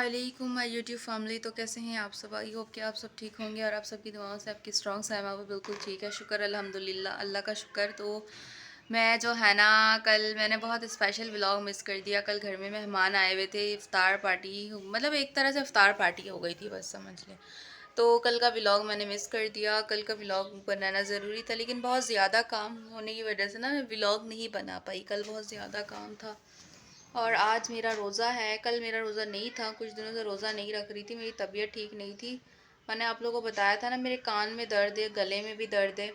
वालेकुम my YouTube family. तो कैसे हैं आप सब? आई होप कि आप सब ठीक होंगे और आप सबकी दुआओं से आपकी स्ट्रॉन्ग सहमा वो बिल्कुल ठीक है। शुक्र अल्हम्दुलिल्लाह, अल्लाह का शुक्र। तो मैं जो है ना, कल मैंने बहुत स्पेशल व्लॉग मिस कर दिया। कल घर में मेहमान आए हुए थे, इफ़्तार पार्टी, मतलब एक तरह से इफ़्तार पार्टी हो गई थी, बस समझ लें। तो कल का व्लॉग मैंने मिस कर दिया। कल का व्लॉग बनाना ज़रूरी था, लेकिन बहुत ज़्यादा काम होने की वजह से ना मैं व्लॉग नहीं बना पाई। कल बहुत ज़्यादा काम था और आज मेरा रोज़ा है। कल मेरा रोज़ा नहीं था, कुछ दिनों से रोज़ा नहीं रख रही थी, मेरी तबीयत ठीक नहीं थी। मैंने आप लोगों को बताया था ना, मेरे कान में दर्द है, गले में भी दर्द है,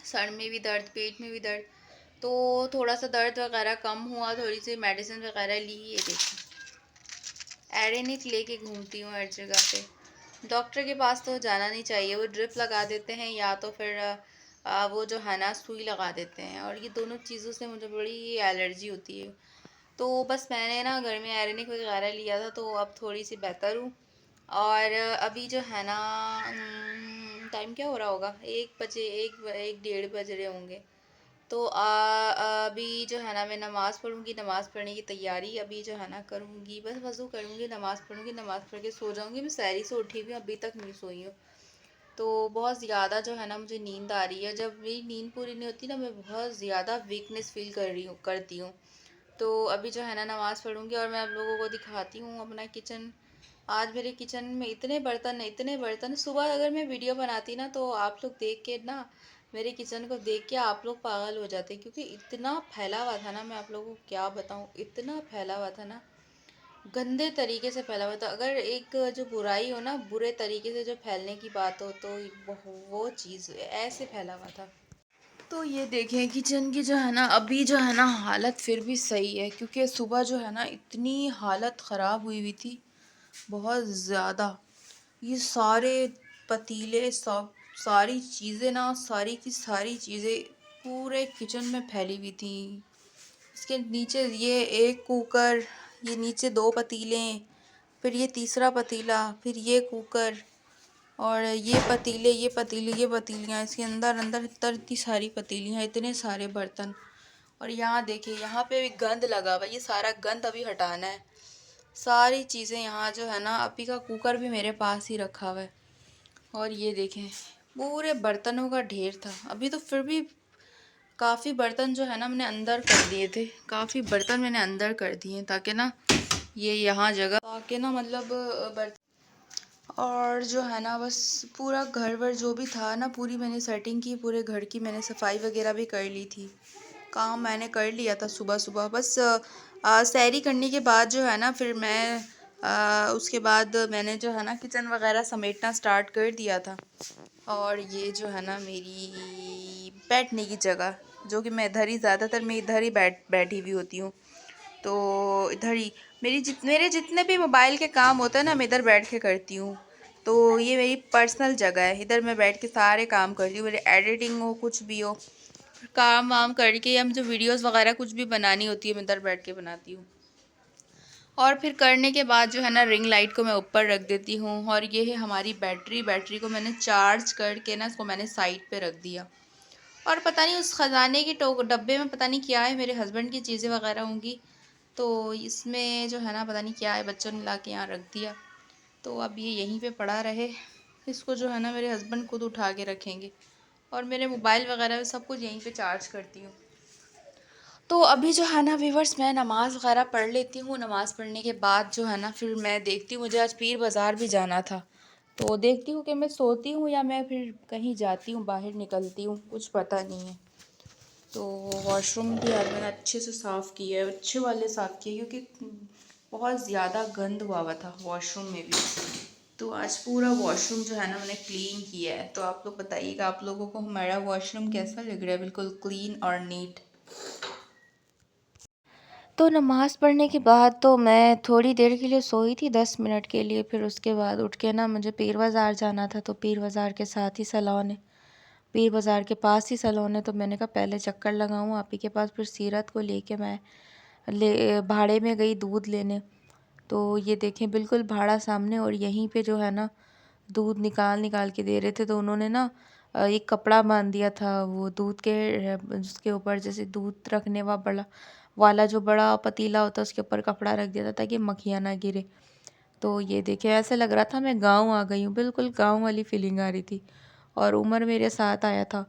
सर में भी दर्द, पेट में भी दर्द। तो थोड़ा सा दर्द वगैरह कम हुआ, थोड़ी सी मेडिसिन वगैरह ली। ये देखिए, एरेनिक लेके घूमती हूँ हर जगह पे। डॉक्टर के पास तो जाना नहीं चाहिए, वो ड्रिप लगा देते हैं या तो फिर वो जो है ना सुई लगा देते हैं, और ये दोनों चीज़ों से मुझे बड़ी एलर्जी होती है। तो बस मैंने ना घर में एरेनिक वगैरह लिया था, तो अब थोड़ी सी बेहतर हूँ। और अभी जो है ना, टाइम क्या हो रहा होगा, 1 बजे, एक डेढ़ बज रहे होंगे। तो अभी जो है ना, मैं नमाज़ पढ़ूँगी, नमाज़ पढ़ने की तैयारी अभी जो है ना करूँगी। बस वज़ू करूँगी, नमाज़ पढ़ूँगी, नमाज़ पढ़ के सो जाऊँगी। मैं सहरी से उठी हुई हूँ, अभी तक नहीं सोई हूँ। तो बहुत ज़्यादा जो है ना मुझे नींद आ रही है। जब मेरी नींद पूरी नहीं होती ना, मैं बहुत ज़्यादा वीकनेस फील करती हूँ। तो अभी जो है ना नमाज़ पढ़ूँगी और मैं आप लोगों को दिखाती हूँ अपना किचन। आज मेरे किचन में इतने बर्तन, इतने बर्तन। सुबह अगर मैं वीडियो बनाती ना, तो आप लोग देख के ना, मेरे किचन को देख के आप लोग पागल हो जाते, क्योंकि इतना फैला हुआ था ना, मैं आप लोगों को क्या बताऊँ, इतना फैला हुआ था ना, गंदे तरीके से फैला हुआ था। अगर एक जो बुराई हो ना, बुरे तरीके से जो फैलने की बात हो, तो वो चीज़ ऐसे फैला हुआ था। तो ये देखें किचन की जो है ना, अभी जो है ना हालत फिर भी सही है, क्योंकि सुबह जो है ना इतनी हालत ख़राब हुई हुई थी, बहुत ज़्यादा। ये सारे पतीले, सब सारी चीज़ें ना, सारी की सारी चीज़ें पूरे किचन में फैली हुई थी। इसके नीचे ये एक कुकर, ये नीचे 2 पतीले, फिर ये तीसरा पतीला, फिर ये कुकर, और ये पतीले, ये पतीले, ये पतीलियाँ, इसके अंदर अंदर इतनी सारी पतीलियाँ, इतने सारे बर्तन। और यहाँ देखिए, यहाँ पे भी गंद लगा हुआ है, ये सारा गंद अभी हटाना है। सारी चीज़ें यहाँ जो है ना, अभी का कुकर भी मेरे पास ही रखा हुआ है। और ये देखें, पूरे बर्तनों का ढेर था। अभी तो फिर भी काफ़ी बर्तन जो है ना मैंने अंदर कर दिए थे, काफ़ी बर्तन मैंने अंदर कर दिए, ताकि ना ये यहाँ जगह, ताकि ना मतलब बर्तन। और जो है ना बस पूरा घर वर जो भी था ना, पूरी मैंने सेटिंग की, पूरे घर की मैंने सफाई वगैरह भी कर ली थी। काम मैंने कर लिया था सुबह सुबह। बस सैरी करने के बाद जो है ना, फिर मैं उसके बाद मैंने जो है ना किचन वगैरह समेटना स्टार्ट कर दिया था। और ये जो है ना मेरी बैठने की जगह, जो कि मैं इधर ही, ज़्यादातर मैं इधर ही बैठी हुई होती हूँ। तो इधर ही मेरे जितने भी मोबाइल के काम होते हैं ना, मैं इधर बैठ के करती हूँ। तो ये मेरी पर्सनल जगह है, इधर मैं बैठ के सारे काम करती हूँ। मेरी एडिटिंग हो, कुछ भी हो, काम वाम करके, या मुझे वीडियोस वगैरह कुछ भी बनानी होती है, मैं इधर बैठ के बनाती हूँ। और फिर करने के बाद जो है ना, रिंग लाइट को मैं ऊपर रख देती हूँ। और ये है हमारी बैटरी, बैटरी को मैंने चार्ज करके ना, इसको मैंने साइड पे रख दिया। और पता नहीं उस ख़जाने की डब्बे में पता नहीं क्या है, मेरे हस्बैंड की चीज़ें वगैरह होंगी। तो इसमें जो है ना पता नहीं क्या है, बच्चों ने ला के यहाँ रख दिया। तो अब ये यहीं पे पड़ा रहे। इसको जो है ना मेरे हस्बैंड खुद उठा के रखेंगे। और मेरे मोबाइल वगैरह सब कुछ यहीं पे चार्ज करती हूँ। तो अभी जो है ना व्यूवर्स, मैं नमाज़ वगैरह पढ़ लेती हूँ। नमाज़ पढ़ने के बाद जो है ना, फिर मैं देखती हूँ, मुझे आज पीर बाज़ार भी जाना था। तो देखती हूँ कि मैं सोती हूँ या मैं फिर कहीं जाती हूँ, बाहर निकलती हूँ, कुछ पता नहीं है। तो वॉशरूम भी आज मैंने अच्छे से साफ़ किया है, अच्छे वाले साफ़ किए, क्योंकि बहुत ज़्यादा गंद हुआ था वॉशरूम में भी। तो आज पूरा वॉशरूम जो है ना मैंने क्लीन किया है। तो आप लोग बताइएगा, आप लोगों को हमारा वॉशरूम कैसा लग रहा है? बिल्कुल क्लीन और नीट। तो नमाज़ पढ़ने के बाद तो मैं थोड़ी देर के लिए सोई थी, 10 मिनट के लिए। फिर उसके बाद उठ के ना मुझे पीर बाज़ार जाना था। तो पीर बाज़ार के साथ ही सैलून है, पीर बाज़ार के पास ही सैलून है। तो मैंने कहा पहले चक्कर लगाऊँ आप ही के पास। फिर सीरत को लेके मैं भाड़े में गई दूध लेने। तो ये देखें, बिल्कुल भाड़ा सामने, और यहीं पे जो है ना दूध निकाल निकाल के दे रहे थे। तो उन्होंने ना एक कपड़ा बांध दिया था वो दूध के उसके ऊपर, जैसे दूध रखने वाला जो बड़ा पतीला होता है, उसके ऊपर कपड़ा रख दिया था ताकि मक्खियाँ ना गिरे। तो ये देखिए ऐसे लग रहा था मैं गाँव आ गई हूँ, बिल्कुल गाँव वाली फीलिंग आ रही थी। और उमर मेरे साथ आया था।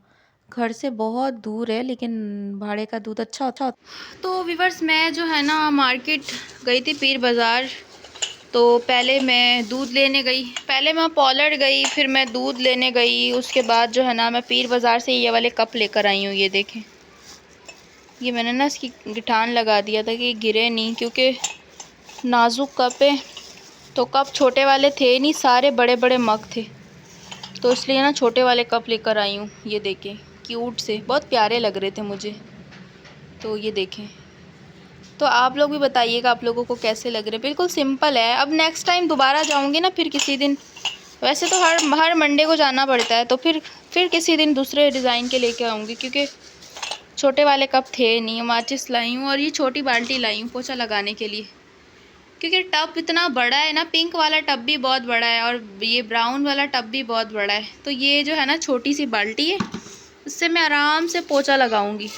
घर से बहुत दूर है लेकिन भाड़े का दूध अच्छा अच्छा होता। तो व्यूअर्स मैं जो है ना मार्केट गई थी पीर बाज़ार। तो पहले मैं दूध लेने गई, पहले मैं पॉलर गई, फिर मैं दूध लेने गई, उसके बाद जो है ना मैं पीर बाज़ार से ये वाले कप लेकर आई हूँ। ये देखें, ये मैंने ना इसकी गिठान लगा दिया था कि ये गिरे नहीं, क्योंकि नाजुक कप है। तो कप छोटे वाले थे नहीं, सारे बड़े बड़े मग थे, तो इसलिए ना छोटे वाले कप लेकर आई हूँ। ये देखें, क्यूट से बहुत प्यारे लग रहे थे मुझे। तो ये देखें, तो आप लोग भी बताइएगा आप लोगों को कैसे लग रहे। बिल्कुल सिंपल है। अब नेक्स्ट टाइम दोबारा जाऊँगी ना फिर किसी दिन, वैसे तो हर मंडे को जाना पड़ता है, तो फिर किसी दिन दूसरे डिज़ाइन के लेके आऊँगी, क्योंकि छोटे वाले कप थे नहीं। माचिस लाई हूँ और ये छोटी बाल्टी लाई हूँ पोछा लगाने के लिए, क्योंकि टब इतना बड़ा है ना। पिंक वाला टब भी बहुत बड़ा है और ये ब्राउन वाला टब भी बहुत बड़ा है। तो ये जो है ना छोटी सी बाल्टी है, इससे मैं आराम से पोछा लगाऊंगी।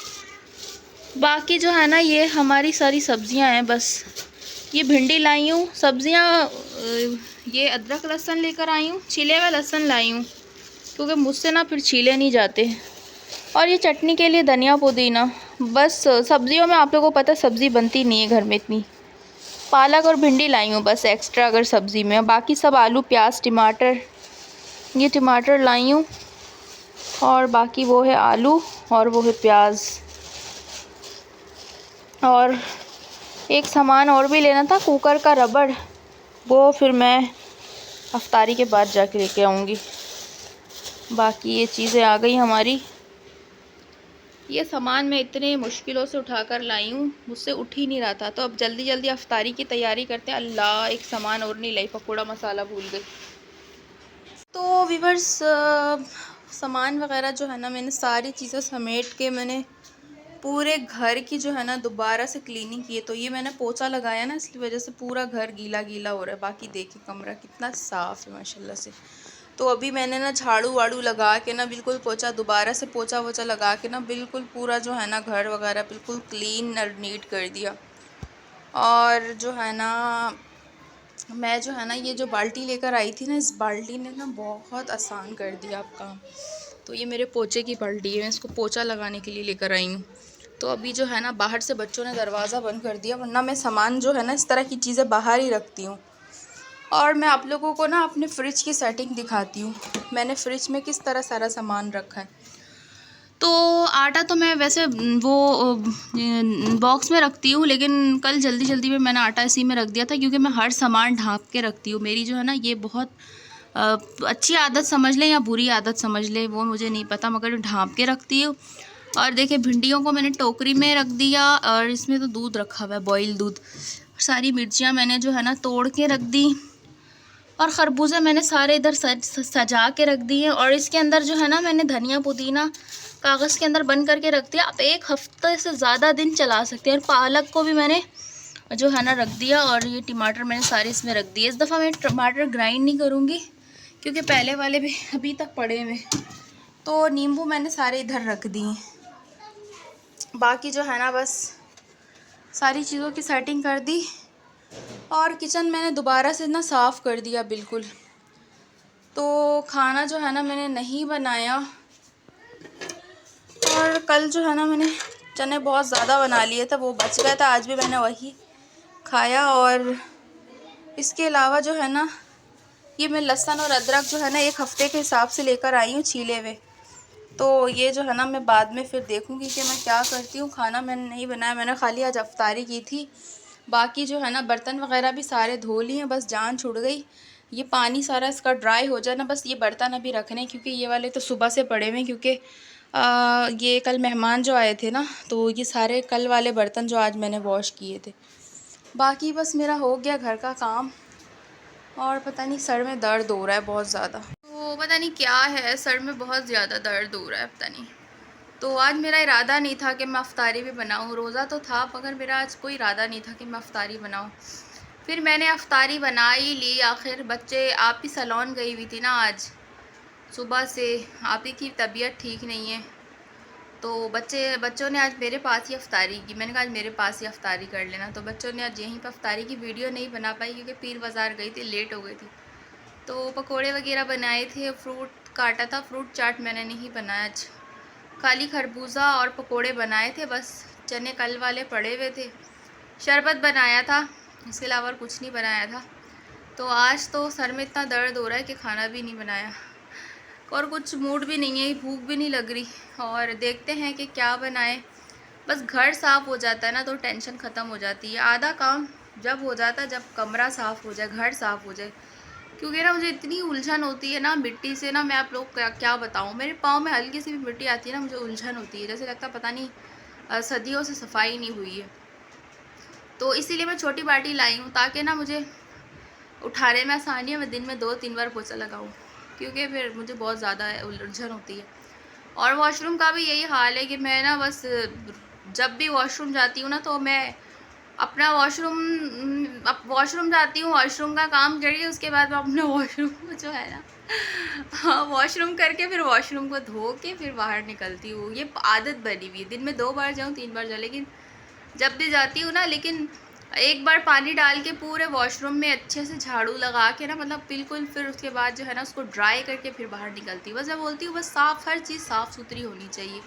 बाकी जो है ना ये हमारी सारी सब्जियां हैं। बस ये भिंडी लाई हूँ, सब्जियां ये अदरक लहसुन लेकर आई हूँ, छिले हुए लहसुन लाई हूँ, क्योंकि मुझसे ना फिर छीले नहीं जाते। और ये चटनी के लिए धनिया पुदीना। बस सब्जियों में आप लोगों को पता है सब्ज़ी बनती नहीं है घर में इतनी। पालक और भिंडी लाई हूँ बस एक्स्ट्रा अगर सब्ज़ी में, बाकी सब आलू प्याज टमाटर। ये टमाटर लाई हूँ और बाकी वो है आलू और वो है प्याज। और एक सामान और भी लेना था, कुकर का रबड़, वो फिर मैं अफ्तारी के बाद जाके लेके आऊँगी। बाकी ये चीज़ें आ गई हमारी। ये सामान मैं इतने मुश्किलों से उठाकर लाई हूँ, मुझसे उठ ही नहीं रहा था। तो अब जल्दी जल्दी अफ्तारी की तैयारी करते हैं। अल्लाह, एक सामान और नहीं लाई, पकौड़ा मसाला भूल गई। तो व्यूअर्स सामान वगैरह जो है ना मैंने सारी चीज़ें समेट के मैंने पूरे घर की जो है ना दोबारा से क्लीनिंग की है। तो ये मैंने पोछा लगाया ना, इसकी वजह से पूरा घर गीला गीला हो रहा है। बाकी देखिए कमरा कितना साफ़ है माशाल्लाह से। तो अभी मैंने ना झाड़ू वाड़ू लगा के ना बिल्कुल पोछा, दोबारा से पोछा वोछा लगा के ना बिल्कुल पूरा जो है ना घर वगैरह बिल्कुल क्लीन और नीट कर दिया। और जो है ना मैं जो है ना ये जो बाल्टी लेकर आई थी ना, इस बाल्टी ने ना बहुत आसान कर दिया अब काम। तो ये मेरे पोछे की बाल्टी है, मैं इसको पोछा लगाने के लिए लेकर आई हूँ। तो अभी जो है ना बाहर से बच्चों ने दरवाज़ा बंद कर दिया, वरना मैं सामान जो है ना इस तरह की चीज़ें बाहर ही रखती हूँ। और मैं आप लोगों को ना अपने फ्रिज की सेटिंग दिखाती हूँ, मैंने फ्रिज में किस तरह सारा सामान रखा है। तो आटा तो मैं वैसे वो बॉक्स में रखती हूँ, लेकिन कल जल्दी जल्दी में मैंने आटा इसी में रख दिया था, क्योंकि मैं हर सामान ढाँप के रखती हूँ। मेरी जो है ना ये बहुत अच्छी आदत समझ लें या बुरी आदत समझ लें, वो मुझे नहीं पता, मगर ढाँप के रखती हूँ। और देखिए भिंडियों को मैंने टोकरी में रख दिया, और इसमें तो दूध रखा हुआ है, बॉयल दूध। सारी मिर्चियाँ मैंने जो है ना तोड़ के रख दी, और खरबूजा मैंने सारे इधर सजा के रख दिए। और इसके अंदर जो है ना मैंने धनिया पुदीना कागज़ के अंदर बंद करके रख दिया। आप एक हफ्ते से ज़्यादा दिन चला सकते हैं। और पालक को भी मैंने जो है ना रख दिया, और ये टमाटर मैंने सारे इसमें रख दिए। इस दफ़ा मैं टमाटर ग्राइंड नहीं करूँगी, क्योंकि पहले वाले भी अभी तक पड़े हुए। तो नींबू मैंने सारे इधर रख दिए। बाकी जो है ना बस सारी चीज़ों की सेटिंग कर दी, और किचन मैंने दोबारा से ना साफ़ कर दिया बिल्कुल। तो खाना जो है ना मैंने नहीं बनाया, और कल जो है ना मैंने चने बहुत ज़्यादा बना लिए थे, वो बच गया था, आज भी मैंने वही खाया। और इसके अलावा जो है ना ये मैं लहसुन और अदरक जो है ना एक हफ़्ते के हिसाब से लेकर आई हूँ छीले हुए। तो ये जो है ना मैं बाद में फिर देखूँगी कि मैं क्या करती हूँ। खाना मैंने नहीं बनाया, मैंने खाली आज अफ्तारी की थी। बाकी जो है ना बर्तन वगैरह भी सारे धो लिए, बस जान छुड़ गई। ये पानी सारा इसका ड्राई हो जाए ना, बस ये बर्तन अभी रखने, क्योंकि ये वाले तो सुबह से पड़े हुए हैं, क्योंकि ये कल मेहमान जो आए थे ना, तो ये सारे कल वाले बर्तन जो आज मैंने वॉश किए थे। बाकी बस मेरा हो गया घर का काम, और पता नहीं सर में दर्द हो रहा है बहुत ज़्यादा। तो पता नहीं क्या है, सर में बहुत ज़्यादा दर्द हो रहा है, पता नहीं। तो आज मेरा इरादा नहीं था कि मैं अफ्तारी भी बनाऊँ, रोज़ा तो था, मगर मेरा आज कोई इरादा नहीं था कि मैं अफ्तारी बनाऊँ। फिर मैंने अफ्तारी बना ही ली आखिर। बच्चे, आप ही सैलून गई हुई थी ना आज सुबह से, आप ही की तबीयत ठीक नहीं है, तो बच्चों ने आज मेरे पास ही अफ्तारी की। मैंने कहा आज मेरे पास ही अफ्तारी कर लेना, तो बच्चों ने आज यहीं पर अफ्तारी की। वीडियो नहीं बना पाई क्योंकि पीर बाज़ार गई थी, लेट हो गई थी। तो पकोड़े वगैरह बनाए थे, फ्रूट काटा था, फ्रूट चाट मैंने नहीं बनाया आज, खाली खरबूजा और पकोड़े बनाए थे बस। चने कल वाले पड़े हुए थे, शरबत बनाया था, इसके अलावा और कुछ नहीं बनाया था। तो आज तो सर में इतना दर्द हो रहा है कि खाना भी नहीं बनाया और कुछ मूड भी नहीं है, भूख भी नहीं लग रही। और देखते हैं कि क्या बनाएं। बस घर साफ़ हो जाता है ना तो टेंशन ख़त्म हो जाती है। आधा काम जब हो जाता है, जब कमरा साफ़ हो जाए, घर साफ़ हो जाए। क्योंकि ना मुझे इतनी उलझन होती है ना मिट्टी से, ना मैं आप लोग क्या बताऊँ। मेरे पाँव में हल्की सी भी मिट्टी आती है ना, मुझे उलझन होती है, जैसे लगता पता नहीं सदियों से सफाई नहीं हुई है। तो इसीलिए मैं छोटी बाल्टी लाई हूँ ताकि ना मुझे उठाने में आसानी है, मैं दिन में 2-3 बार पोछा लगाऊँ, क्योंकि फिर मुझे बहुत ज़्यादा उलझन होती है। और वॉशरूम का भी यही हाल है कि मैं ना बस जब भी वॉशरूम जाती हूँ ना तो मैं अपना वॉशरूम जाती हूँ, वॉशरूम का काम करिए, उसके बाद मैं अपने वॉशरूम को जो है ना हाँ, वॉशरूम करके फिर वॉशरूम को धो के फिर बाहर निकलती हूँ। ये आदत बनी हुई है, दिन में 2 बार जाऊँ 3 बार जाऊँ, लेकिन जब भी जाती हूँ ना, लेकिन एक बार पानी डाल के पूरे वॉशरूम में अच्छे से झाड़ू लगा के ना, मतलब बिल्कुल, फिर उसके बाद जो है ना उसको ड्राई करके फिर बाहर निकलती हूँ। बस मैं बोलती हूँ बस साफ़, हर चीज़ साफ़ सुथरी होनी चाहिए।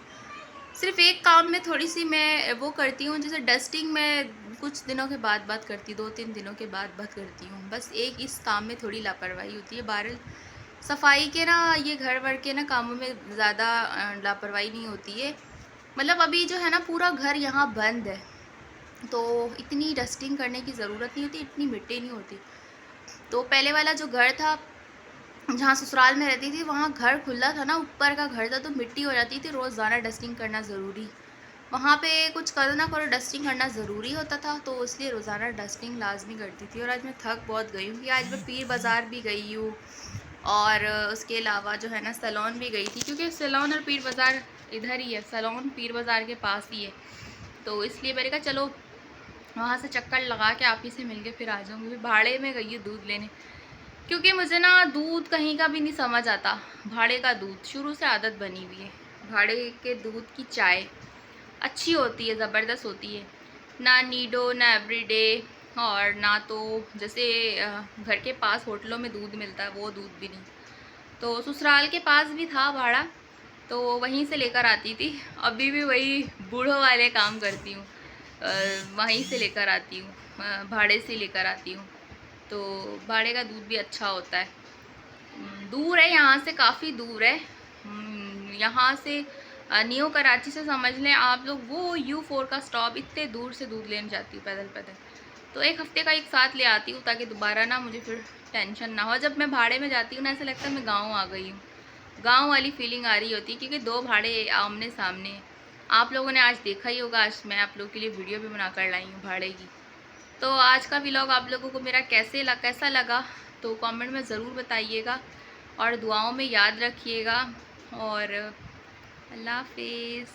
सिर्फ एक काम में थोड़ी सी मैं वो करती हूँ, जैसे डस्टिंग में कुछ दिनों के बाद करती हूँ, 2-3 दिनों के बाद करती हूँ। बस एक इस काम में थोड़ी लापरवाही होती है। बाहर सफाई के ना, ये घर वर के ना कामों में ज़्यादा लापरवाही नहीं होती है। मतलब अभी जो है ना पूरा घर यहाँ बंद है, तो इतनी डस्टिंग करने की ज़रूरत नहीं होती, इतनी मिट्टी नहीं होती। तो पहले वाला जो घर था, जहाँ ससुराल में रहती थी, वहाँ घर खुला था ना, ऊपर का घर था, तो मिट्टी हो जाती थी, रोज़ाना डस्टिंग करना ज़रूरी। वहाँ पे कुछ करो ना करो डस्टिंग करना ज़रूरी होता था, तो इसलिए रोज़ाना डस्टिंग लाजमी करती थी। और आज मैं थक बहुत गई हूँ कि आज मैं पीर बाज़ार भी गई हूँ और उसके अलावा जो है ना सैलून भी गई थी, क्योंकि सैलून और पीर बाज़ार इधर ही है, सैलून पीर बाज़ार के पास ही है। तो इसलिए मैंने कहा चलो वहाँ से चक्कर लगा के आप ही से मिल के फिर आ जाऊँगी। फिर भाड़े में गई हूँ दूध लेने, क्योंकि मुझे ना दूध कहीं का भी नहीं समझ आता। भाड़े का दूध शुरू से आदत बनी हुई है। भाड़े के दूध की चाय अच्छी होती है, ज़बरदस्त होती है। ना नीडो, ना एवरीडे, और ना तो जैसे घर के पास होटलों में दूध मिलता है वो दूध भी नहीं। तो ससुराल के पास भी था भाड़ा, तो वहीं से लेकर आती थी। अभी भी वही बूढ़ों वाले काम करती हूँ, वहीं से लेकर आती हूँ, भाड़े से लेकर आती हूँ। तो भाड़े का दूध भी अच्छा होता है। दूर है यहाँ से, काफ़ी दूर है। यहाँ से न्यू कराची से समझ लें आप लोग, वो U4 का स्टॉप, इतने दूर से दूध लेने जाती हूँ पैदल पैदल। तो एक हफ़्ते का एक साथ ले आती हूँ ताकि दोबारा ना मुझे फिर टेंशन ना हो। जब मैं भाड़े में जाती हूँ ना, ऐसा लगता है मैं गाँव आ गई हूँ, गाँव वाली फीलिंग आ रही होती है, क्योंकि 2 भाड़े आमने सामने हैं। आप लोगों ने आज देखा ही होगा, आज मैं आप लोगों के लिए वीडियो भी बना कर लाई हूँ भाड़े की। तो आज का व्लॉग आप लोगों को मेरा कैसा लगा तो कमेंट में ज़रूर बताइएगा, और दुआओं में याद रखिएगा। और अल्लाह हाफिज़।